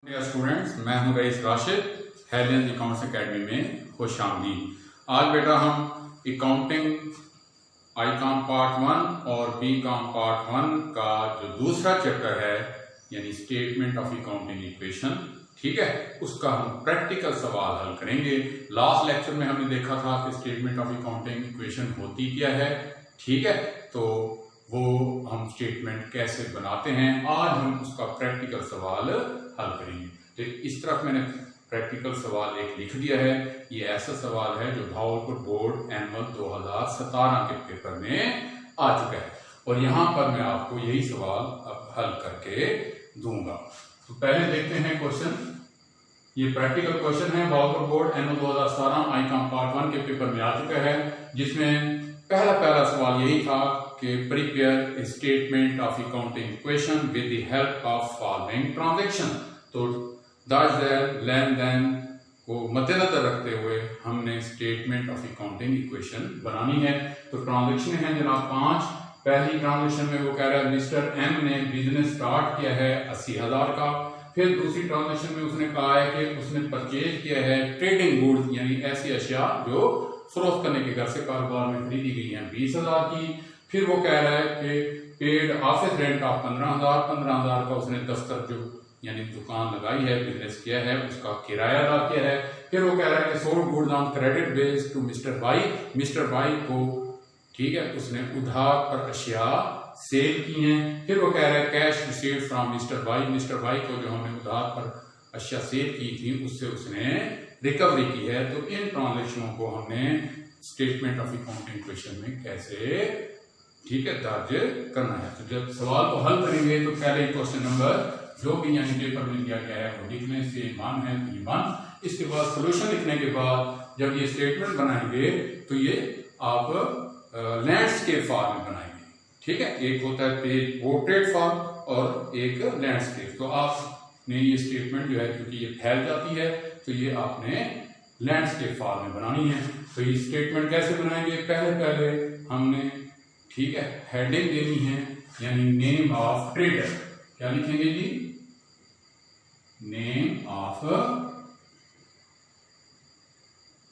Dear students, मैं हूं rice Rashid. Helion accounts academy में खुशामदीद। आज बेटा हम अकाउंटिंग आई काम पार्ट 1 और बी काम पार्ट 1 का जो दूसरा चैप्टर है यानी स्टेटमेंट ऑफ अकाउंटिंग इक्वेशन, ठीक है, उसका हम प्रैक्टिकल सवाल हल करेंगे। लास्ट लेक्चर में हमने देखा था कि स्टेटमेंट ऑफ अकाउंटिंग इक्वेशन होती क्या है, ठीक है, तो वो हम स्टेटमेंट कैसे बनाते हैं, आज हम उसका प्रैक्टिकल सवाल हल करेंगे। तो इस तरफ मैंने प्रैक्टिकल सवाल एक लिख दिया है। ये ऐसा सवाल है जो भावलपुर बोर्ड एनुअल 2017 के पेपर में आ चुका है और यहाँ पर मैं आपको यही सवाल अब हल करके दूंगा। तो पहले देखते हैं क्वेश्चन। ये प्रैक्टिकल क्वेश्चन है, भावलपुर बोर्ड एनुअल 2017 आई काम पार्ट 1 के पेपर में आ चुका है, जिसमें पहला सवाल यही था कि prepare statement of accounting equation with the help of following transaction. तो लेन देन को मद्देनजर रखते हुए हमने स्टेटमेंट ऑफ अकाउंटिंग इक्वेशन बनानी है। तो ट्रांजैक्शन है जनाब 5। पहली ट्रांजैक्शन में वो कह रहा है मिस्टर एम ने बिजनेस स्टार्ट किया है 80,000 का। फिर दूसरी ट्रांजैक्शन में उसने कहा है कि उसने परचेज किया है ट्रेडिंग गुड्स यानी ऐसी अशिया जो फरोख्त करने के घर से कारोबार में खरीदी गई है 20,000 की। फिर वो कह रहा है कि पेड ऑफिस रेंट ऑफ 15,000 का उसने दफ्तर जो यानी दुकान लगाई है, बिजनेस किया है, उसका किराया अदा किया है। फिर वो कह रहा है कि sold goods on credit base to mister Y. Mister Y को, ठीक है, उसने उधार पर अशिया सेल की हैं। फिर वो कह रहा है cash received from mister Y. Mister Y को जो हमने उधार पर अशिया सेल की थी उससे उसने रिकवरी की है। तो इन ट्रांजैक्शनों को हमने स्टेटमेंट ऑफ अकाउंटिंग इक्वेशन में कैसे, ठीक है, दर्ज करना है। तो जब सवाल को हल करेंगे तो पहले क्वेश्चन नंबर जो भी यहाँ पेपर में दिया गया है वो लिखने से मान है तो ये मान। इसके बाद सोल्यूशन लिखने के बाद जब ये स्टेटमेंट बनाएंगे तो ये आप लैंडस्केप फॉर्म में बनाएंगे, ठीक है। एक होता है पेज पोर्ट्रेट फॉर्म और एक लैंडस्केप। तो आपने ये स्टेटमेंट जो है क्योंकि ये फैल जाती है तो ये आपने लैंडस्केप फॉर्म में बनानी है। तो ये स्टेटमेंट कैसे बनाएंगे, पहले हमने, ठीक है, हेडिंग देनी है यानी नेम ऑफ ट्रेडर। क्या लिखेंगे जी, नेम ऑफ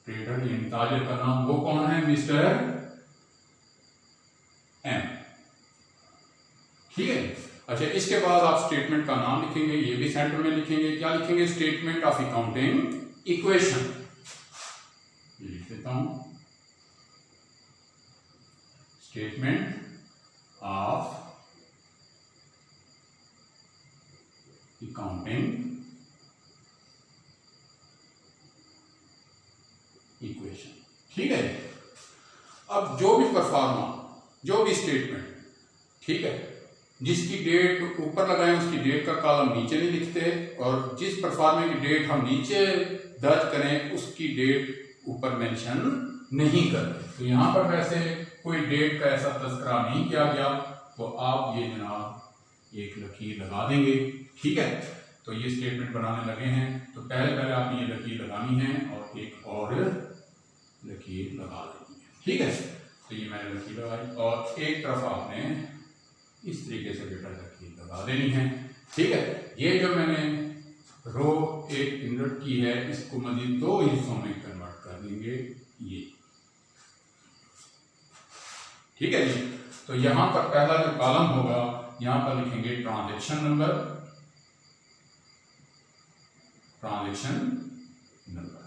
ट्रेडर यानी ताजिर का नाम, वो कौन है, मिस्टर एम, ठीक है। अच्छा, इसके बाद आप स्टेटमेंट का नाम लिखेंगे, ये भी सेंटर में लिखेंगे। क्या लिखेंगे, स्टेटमेंट ऑफ अकाउंटिंग इक्वेशन, ये लिख देता हूं, स्टेटमेंट ऑफ अकाउंटिंग इक्वेशन, ठीक है। अब जो भी परफॉर्मा, जो भी स्टेटमेंट, ठीक है, जिसकी डेट ऊपर लगाएं उसकी डेट का कॉलम नीचे नहीं लिखते और जिस परफॉर्मे की डेट हम नीचे दर्ज करें उसकी डेट ऊपर मेंशन नहीं करते। तो यहां पर वैसे कोई डेट का ऐसा तस्करा नहीं किया गया, तो आप ये जनाब एक लकीर लगा देंगे, ठीक है। तो ये स्टेटमेंट बनाने लगे हैं तो पहले आपने ये लकीर लगानी है और एक और लकीर लगा देनी है, ठीक है। तो ये मैंने लकीर लगाई और एक तरफ आपने इस तरीके से बेटा लकीर लगा देनी है, ठीक है। ये जो मैंने रो एक इन्वर्ट की है इसको मजीद 2 हिस्सों में कन्वर्ट कर देंगे, ये, ठीक है जी। तो यहां पर पहला जो कॉलम होगा यहां पर लिखेंगे ट्रांजैक्शन नंबर, ट्रांजैक्शन नंबर।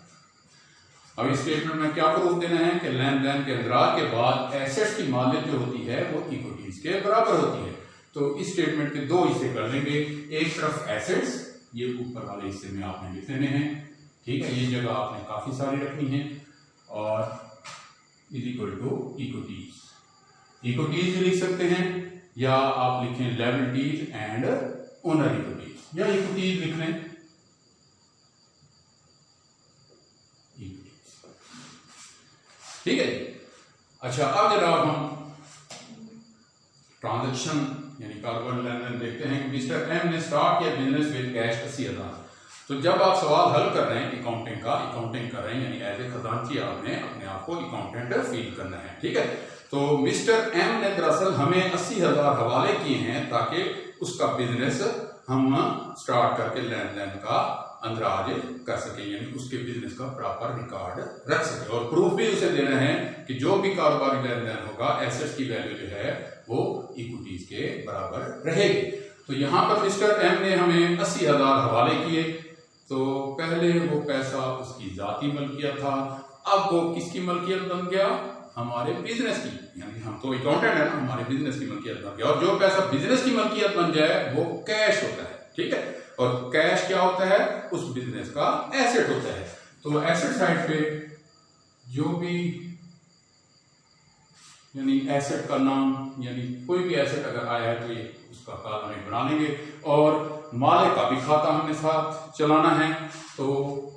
अब इस स्टेटमेंट में क्या प्रूफ देना है कि लेन देन के अंतराल के बाद एसेट्स की मालियत जो होती है वो इक्विटीज के बराबर होती है। तो इस स्टेटमेंट के 2 हिस्से कर लेंगे। एक तरफ एसेट्स, ये ऊपर वाले हिस्से में आपने लिख देने हैं, ठीक है, ये जगह आपने काफी सारी रखनी है, और is equal to equities. Equities भी लिख सकते हैं या आप लिखें लायबिलिटीज एंड ओनर इक्विटीज, या इक्विटीज लिख लें, ठीक है। अच्छा, अब जनाब हम ट्रांजैक्शन यानी कारोबार लेन देन देखते हैं कि मिस्टर एम ने स्टार्ट किया बिजनेस विद कैश 80,000। तो जब आप सवाल हल कर रहे हैं अकाउंटिंग कर रहे हैं यानी एज ए खजांची आपने अपने आप को अकाउंटेंट फील करना है, ठीक है। तो मिस्टर एम ने दरअसल हमें 80,000 हवाले किए हैं ताकि उसका बिजनेस हम स्टार्ट करके लेन देन का अंदराज कर सके, यानी उसके बिजनेस का प्रॉपर रिकॉर्ड रख सके। और प्रूफ भी उसे देना है कि जो भी कारोबारी लेन देन होगा एसेट्स की वैल्यू जो है वो इक्विटीज के बराबर रहेगी। तो यहाँ पर मिस्टर एम ने हमें 80,000 हवाले किए। तो पहले वो पैसा उसकी जाती मलकियत था, अब वो किसकी मलकियत बन गया? हमारे बिजनेस की, यानी हम तो अकाउंटेंट है ना, हमारे बिजनेस की मलकियत बन गया। और जो पैसा बिजनेस की मलकियत बन जाए वो कैश होता है, ठीक है। और कैश क्या होता है? उस बिजनेस का एसेट होता है। तो एसेट साइड पे जो भी यानी एसेट का नाम, यानी कोई भी एसेट अगर आया है तो ये उसका कॉलम एक बना लेंगे। और मालिक का भी खाता हमने साथ चलाना है, तो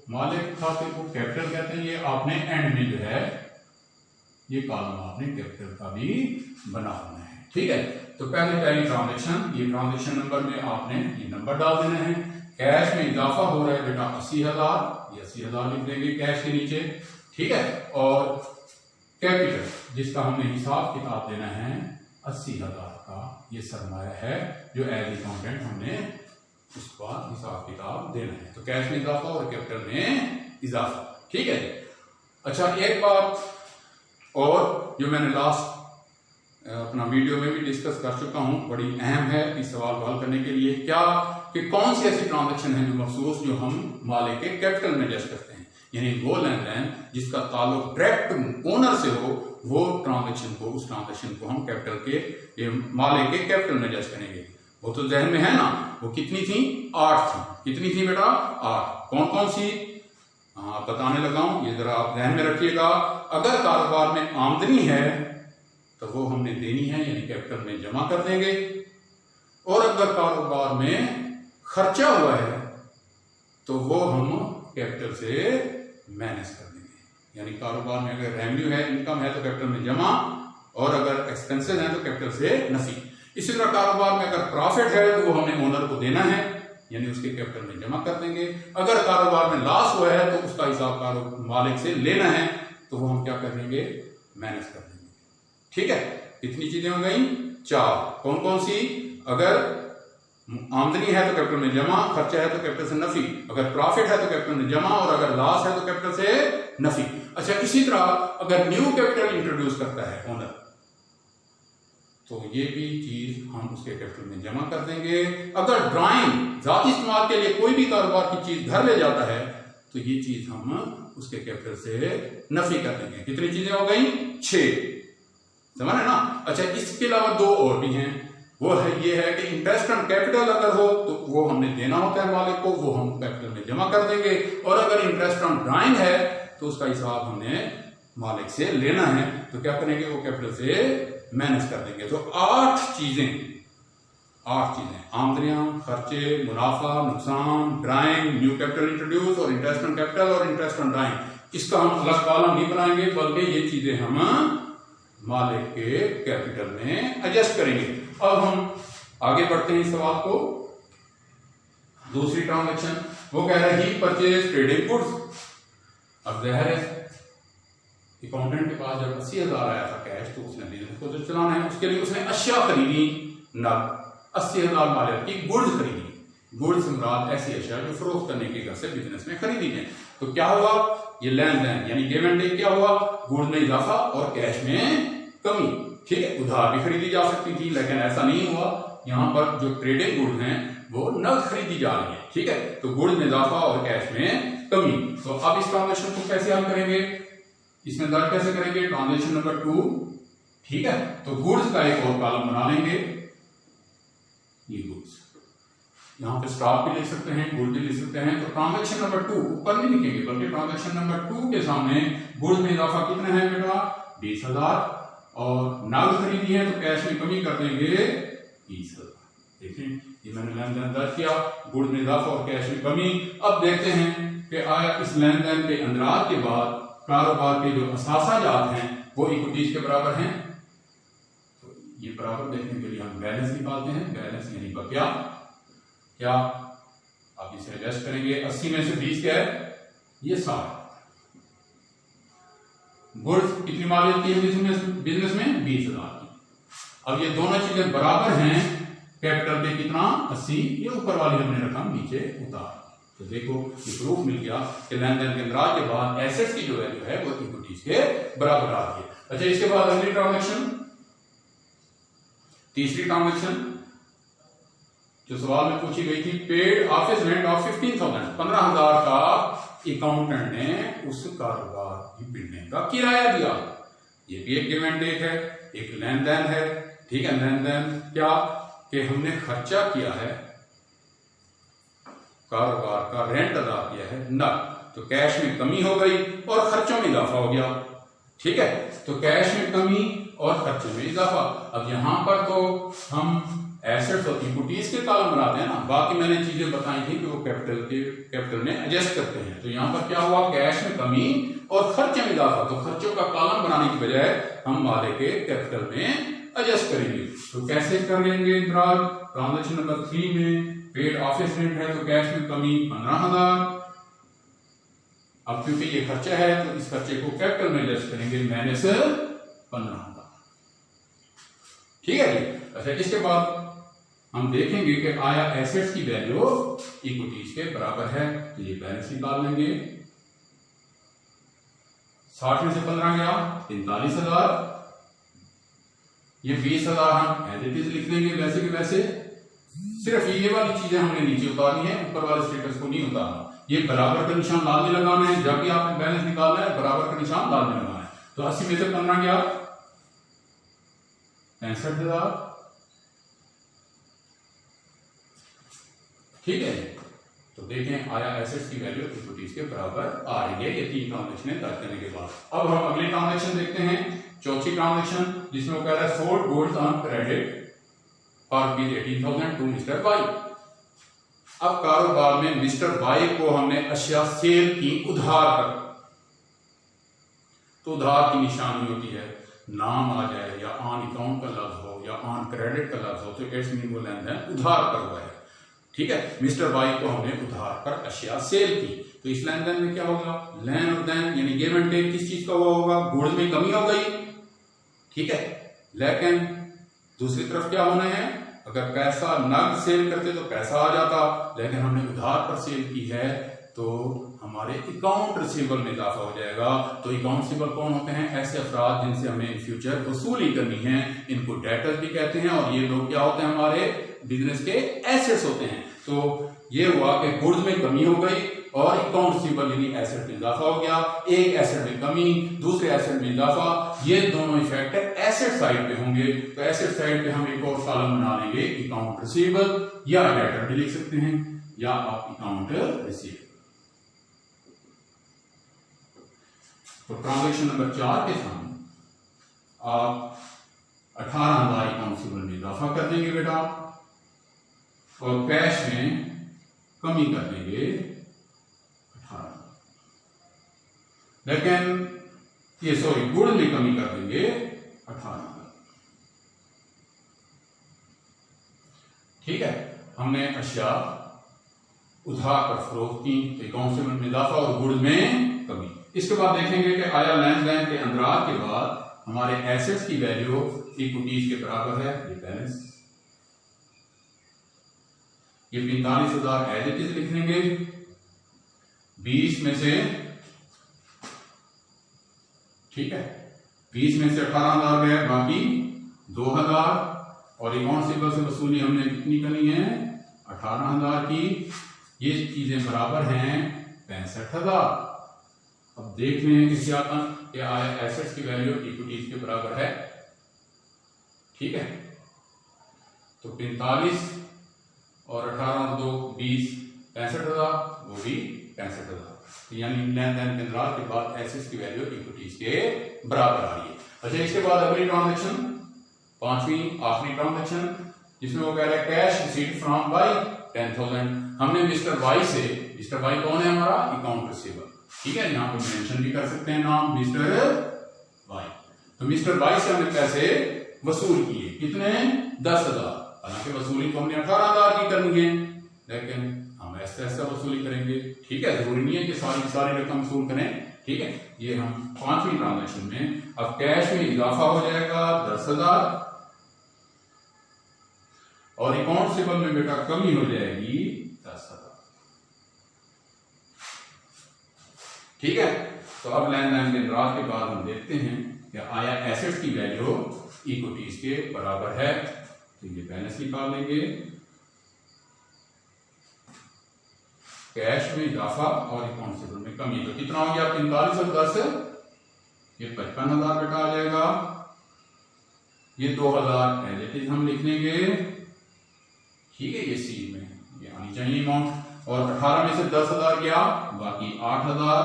मालिक खाते को कैपिटल कहते हैं। ये आपने एंड में जो है ये कॉलम आपने कैपिटल का भी बनाना है, ठीक है। तो पहली ट्रांजेक्शन, ये ट्रांजेक्शन नंबर में आपने ये नंबर डाल देना है। कैश में इजाफा हो रहा है बेटा 80,000, ये 80,000 लिख देंगे कैश के नीचे, ठीक है। और कैपिटल जिसका हमें हिसाब किताब देना है 80,000 का, ये सरमाया है जो एज अकाउंटेंट हमने उसका हिसाब किताब देना है। तो कैश में इजाफा और कैपिटल में इजाफा, ठीक है। अच्छा, एक बात और जो मैंने लास्ट अपना वीडियो में भी डिस्कस कर चुका हूं, बड़ी अहम है इस सवाल को हल करने के लिए, क्या कि कौन सी ऐसी ट्रांजैक्शन है जो मखसूस जो हम मालिक के कैपिटल में एडजस्ट करते हैं, यानी वो लेन देन जिसका ताल्लुक डायरेक्ट ओनर से हो, वो ट्रांजैक्शन को, उस ट्रांजैक्शन को हम कैपिटल के मालिक के कैपिटल में एडजस्ट करेंगे। वो तो जहन में है ना, वो कितनी थी? 8 थी। कितनी थी बेटा? 8। कौन कौन सी? हाँ, बताने लगा हूं, ये जरा आप ध्यान में रखिएगा। अगर कारोबार में आमदनी है तो वो हमने देनी है, यानी कैपिटल में जमा कर देंगे। और अगर कारोबार में खर्चा हुआ है तो वो हम कैपिटल से मैनेज कर देंगे, यानी कारोबार में अगर रेवेन्यू है, इनकम है तो कैपिटल में जमा, और अगर एक्सपेंसेस हैं तो कैपिटल से नफी। इसी तरह कारोबार में अगर प्रॉफिट है तो वो हमने ओनर को देना है, यानी उसके कैपिटल में जमा कर देंगे। अगर कारोबार में लॉस हुआ है तो उसका हिसाब मालिक से लेना है, तो वो हम क्या करेंगे? मैनेज कर देंगे, ठीक है। कितनी चीजें हो गई? 4। कौन कौन सी? अगर आमदनी है तो कैपिटल में जमा, खर्चा है तो कैपिटल से नफी, अगर प्रॉफिट है तो कैपिटल में जमा, और अगर लॉस है तो कैपिटल से नफी। अच्छा, इसी तरह अगर न्यू कैपिटल इंट्रोड्यूस करता है ओनर, तो ये भी चीज हम उसके कैपिटल में जमा कर देंगे। अगर ड्राइंग जाती इस्तेमाल के लिए कोई भी कारोबार की चीज घर ले जाता है तो ये चीज हम उसके कैपिटल से नफी कर देंगे। कितनी चीजें हो गई? 6, समझ रहे ना। अच्छा, इसके अलावा 2 और भी हैं। वो है ये है कि इंटरेस्ट ऑन कैपिटल अगर हो तो वो हमने देना होता है मालिक को, वो हम कैपिटल में जमा कर देंगे। और अगर इंटरेस्ट ऑन ड्राइंग है तो उसका हिसाब हमने मालिक से लेना है, तो क्या करेंगे? वो कैपिटल से मैनेज कर देंगे। तो 8 चीजें, आमदनियां, खर्चे, मुनाफा, नुकसान, ड्राइंग, न्यू कैपिटल इंट्रोड्यूस, और इंटरेस्ट ऑन कैपिटल और इंटरेस्ट ऑन ड्राइंग। इसका हम अलग कॉलम नहीं बनाएंगे, बल्कि ये चीजें हम मालिक के कैपिटल में एडजस्ट करेंगे। अब हम आगे बढ़ते हैं इस सवाल को। दूसरी ट्रांजैक्शन, वो कह रहा है ही परचेज ट्रेडिंग गुड्स। अब जाहिर है अकाउंटेंट के पास जब 80,000 आया था कैश, तो उसने बिजनेस को जो चलाना है उसके लिए उसने अशिया खरीदी, नग 80,000 मालियत की गुड्स खरीदी। गुड्स मुराद ऐसी अशिया जो फरोख्त करने के घर से बिजनेस में खरीदी है। तो क्या हुआ? ये लेन देन यानी गिव एंड टेक क्या हुआ? गुड्स में इजाफा और कैश में कमी, ठीक है। उधार भी खरीदी जा सकती थी, लेकिन ऐसा नहीं हुआ। यहाँ पर जो ट्रेडिंग गुड्स हैं वो नग खरीदी जा रही है, ठीक है। तो गुड्स में इजाफा और कैश में कमी। तो अब इस ट्रांजेक्शन को कैसे हल करेंगे? इसमें दर्ज कैसे करेंगे? ट्रांजेक्शन नंबर 2, ठीक है। तो गुड्स का एक और कॉलम बना लेंगे, ये गुड्स, यहाँ पे स्टॉक भी लिख सकते हैं, गुड भी लिख सकते हैं। तो ट्रांजेक्शन नंबर 2 ऊपर नहीं लिखेंगे, बल्कि ट्रांजेक्शन नंबर 2 के सामने गुड्स में इजाफा कितना है बेटा? 20,000, और नग खरीदी है तो कैश में कमी कर देंगे 30,000। देखिए, ये मैंने लेन देन दर्ज किया, गुड्स में इजाफा और कैश में कमी। अब देखते हैं कि आया इस लेन देन के अंदराज के बाद कारोबार के जो असासाजात हैं वो इक्विटीज के बराबर हैं। तो ये बराबर देखने के लिए हम बैलेंस निकालते हैं। बैलेंस यानी बकिया, क्या आप इसे एडजस्ट करेंगे? 80 में से 20 क्या है? ये 60। गुड्स कितनी मालियत की है बिजनेस में? 20,000 की। अब ये दोनों चीजें बराबर हैं कैपिटल पे कितना 80, ये ऊपर वाली हमने रकम नीचे उतार। तो देखो ये प्रूफ मिल गया कि लेन देन के अंतराल के बाद एसेट्स की जो वैल्यू है वो इक्विटीज के बराबर आ रही है। अच्छा, इसके बाद अगली ट्रांजेक्शन, तीसरी ट्रांजेक्शन जो सवाल में पूछी गई थी, पेड ऑफिस रेंट ऑफ 15,000, 15,000 का अकाउंटेंट ने उस कारोबार की बिल्डिंग का किराया दिया। ये भी एक गिव एंड टेक है, एक लेन देन है। ठीक है, लेन देन क्या कि हमने खर्चा किया है, कारोबार का रेंट अदा किया है न, तो कैश में कमी हो गई और खर्चों में इजाफा हो गया। ठीक है, तो कैश में कमी और खर्चे में इजाफा। अब यहां पर तो हम एसेट्स और इक्विटीज के कॉलम बनाते हैं ना, बाकी मैंने चीजें बताई थी कि वो कैपिटल में एडजस्ट करते हैं। तो यहां पर क्या हुआ, कैश में कमी और खर्चे में इजाफा, तो खर्चों का कॉलम बनाने की बजाय हम वाले के कैपिटल में एडजस्ट करेंगे। तो कैसे करेंगे इंद्राज, ट्रांजेक्शन नंबर 3 में पेड ऑफिस रेंट है तो कैश में कमी 15,000। अब क्योंकि ये खर्चा है तो इस खर्चे को कैपिटल में एडजस्ट करेंगे, माइनस 15,000। ठीक है जी। अच्छा, इसके बाद हम देखेंगे कि आया एसेट्स की वैल्यू इक्विटीज के बराबर है, तो ये बैलेंस निकाल लेंगे। 60 में से 15 गया 45,000, ये 20,000 हम एज इट इज लिख देंगे वैसे के वैसे। सिर्फ ये वाली चीजें हमने नीचे उतारनी है, ऊपर वाले स्टेटस को नहीं उतारना। ये बराबर का निशान लाल में लगाना है, जब भी आपने बैलेंस निकालना है बराबर का निशान लाल में लगाना है। तो 80 में से 15 गया 65,000। ठीक है, तो देखें आया एसेट्स की वैल्यू इक्विटीज के बराबर आ रही है, ये 3 ट्रांजेक्शन दर्ज करने के बाद। अब हम अगली ट्रांजेक्शन देखते हैं, चौथी ट्रांजेक्शन, जिसमें वो कह रहा है sold goods on credit for rupees 18,000 to mister Y. अब कारोबार में मिस्टर वाई को हमने अशिया सेल की उधार पर, तो उधार की निशानी होती है नाम आ जाए या ऑन अकाउंट का लफ्ज हो या ऑन क्रेडिट का लफ्ज हो, तो इट्स मीन वो लेन देन उधार पर हुआ है। ठीक है, मिस्टर वाई को हमने उधार पर अशिया सेल की, तो इस लेन देन में क्या होगा, लेन और देन यानी गिव एंड टेक किस चीज का हुआ होगा, गुड्स में कमी हो गई। ठीक है, लेकिन दूसरी तरफ क्या होना है, अगर पैसा नगद सेल करते तो पैसा आ जाता, लेकिन हमने उधार पर सेल की है तो हमारे अकाउंट रिसीवेबल में इजाफा हो जाएगा। तो अकाउंट रिसीवेबल कौन होते हैं, ऐसे अफराद जिनसे हमें इन फ्यूचर वसूली करनी है, इनको डेटर्स भी कहते हैं। और ये लोग क्या होते हैं, हमारे बिजनेस के एसेट्स होते हैं। तो ये हुआ कि गुड्स में कमी हो गई और अकाउंट रिसीवेबल यानी एसेट में इजाफा हो गया। एक एसेट में कमी, दूसरे एसेट में इजाफा, ये दोनों इफेक्ट एसेट साइड पे होंगे। तो एसेट साइड पे हम एक और कॉलम बना लेंगे, अकाउंट रिसीवेबल या डेटर भी लिख सकते हैं, या आप अकाउंट रिसीवेबल। तो ट्रांजेक्शन नंबर 4 के सामने आप 18,000 अकाउंट रिसीवेबल में इजाफा कर देंगे बेटा, और कैश में कमी कर देंगे 18, लेकिन ये सॉरी गुड्स में कमी कर देंगे 18,000। ठीक है, हमने अशिया उधार पर फरोख्त की, अकाउंट रिसीवेबल में इजाफा और गुड्स में कमी। इसके बाद देखेंगे कि आया लेन देन के अंतराल के बाद हमारे एसेट्स की वैल्यू इक्विटीज के बराबर है, ये बैलेंस। ये 45,000 एज इट इज लिख देंगे, 20 में से, ठीक है, 20 में से 18,000 गए, बाकी 2,000, और अकाउंट रिसीवेबल से वसूली हमने कितनी करनी है, 18,000 की। ये चीजें बराबर हैं 65,000। अब देख रहे हैं कि आया एसेट्स की वैल्यू इक्विटीज के बराबर है। ठीक है, तो 45 और 18 और 2 20, 65,000, वो भी 65,000। यानी लेन देन के अंतराल के बाद एसेट्स की वैल्यू इक्विटीज के बराबर आ रही है। अच्छा, इसके बाद अगली ट्रांजेक्शन, 5वीं आखिरी ट्रांजेक्शन, जिसमें वो कह रहा है कैश रिसीव्ड फ्रॉम बाई 10,000। हमने मिस्टर वाई से, मिस्टर वाई कौन है हमारा, अकाउंट रिसीवेबल। ठीक है, यहां पर मेंशन भी कर सकते हैं नाम मिस्टर वाई। तो मिस्टर वाई से हमने पैसे वसूल किए, कितने, 10,000। हालांकि वसूली तो हमने 18,000 की करनी है, लेकिन हम ऐसा ऐसा वसूली करेंगे। ठीक है, जरूरी नहीं है कि सारी रकम वसूल करें। ठीक है, ये हम 5वीं ट्रांजेक्शन में अब कैश में इजाफा हो जाएगा 10,000 और अकाउंटेबल में बेटा कमी हो जाएगी 10,000। ठीक है, तो अब लेन देन दिन रात के बाद हम देखते हैं कि आया एसेट्स की वैल्यू इक्विटीज के बराबर है। तो ये बैलेंस निकाल लेंगे, कैश में इजाफा और अकाउंटेबल में कमी। तो कितना हो गया 45 और 10, ये 55,000 बेटा आ जाएगा। ये 2,000 एज इट इज हम लिख लेंगे। ठीक है, ये सी में ये आनी चाहिए अमाउंट। और 18 में से 10,000 गया, बाकी 8,000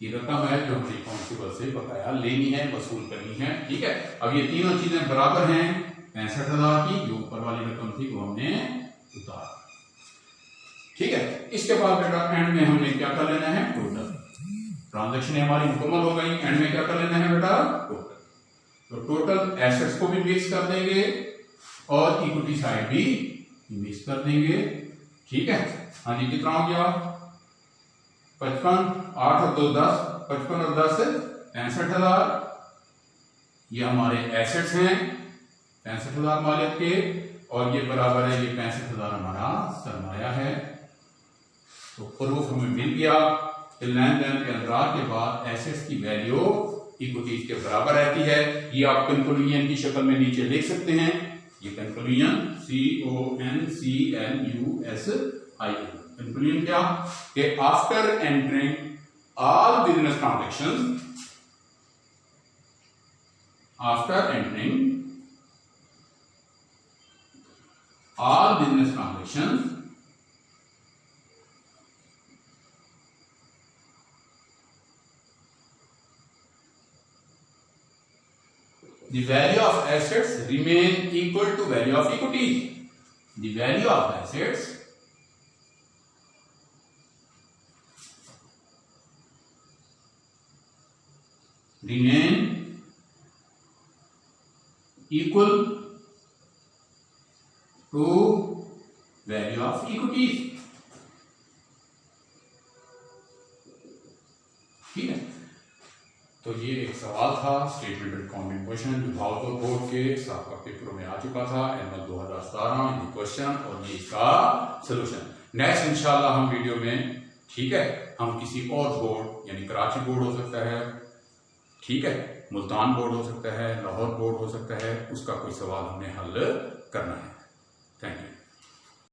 की रकम है जो हमें अकाउंटेबल से बकाया लेनी है, वसूल करनी है। ठीक है, अब ये तीनों चीजें बराबर हैं 65,000 की, जो ऊपर वाली रकम थी वो हमने उतार। ठीक है, इसके बाद बेटा एंड में हमने क्या कर लेना है, टोटल। ट्रांजैक्शन हमारी मुकम्मल हो गई, एंड में क्या कर लेना है बेटा, टोटल। तो टोटल एसेट्स को भी मिक्स कर देंगे और इक्विटी साइड भी मिक्स कर देंगे। ठीक है, हाँ जी, कितना हो गया 55, 8 और 2 10, 55 और 10 65,000। ये हमारे एसेट्स हैं 65,000 मालिक के, और ये बराबर है, ये 65,000 हमारा सरमाया है। तो प्रूफ हमें मिल गया कि लेन देन के अंतराल के बाद एसेट्स की वैल्यू इक्विटीज के बराबर रहती है। ये आप कंक्लूजन की शक्ल में नीचे लिख सकते हैं। ये कंक्लूजन CONCLUSION, कंक्लूजन क्या कि after entering all business transactions, after entering all business transactions, the value of assets remain equal to value of equity. The value of assets remain equal to value of equity। ठीक है, तो ये एक सवाल था statement and comment question जो Bhavpur board के साहब पेपरों में आ चुका था एनुअल 2017, ये क्वेश्चन और ये इसका सलूशन। नेक्स्ट इंशाल्लाह हम वीडियो में, ठीक है, हम किसी और बोर्ड यानी कराची बोर्ड हो सकता है, ठीक है, मुल्तान बोर्ड हो सकता है, लाहौर बोर्ड हो सकता है, उसका कोई सवाल हमने हल करना है। Thank you.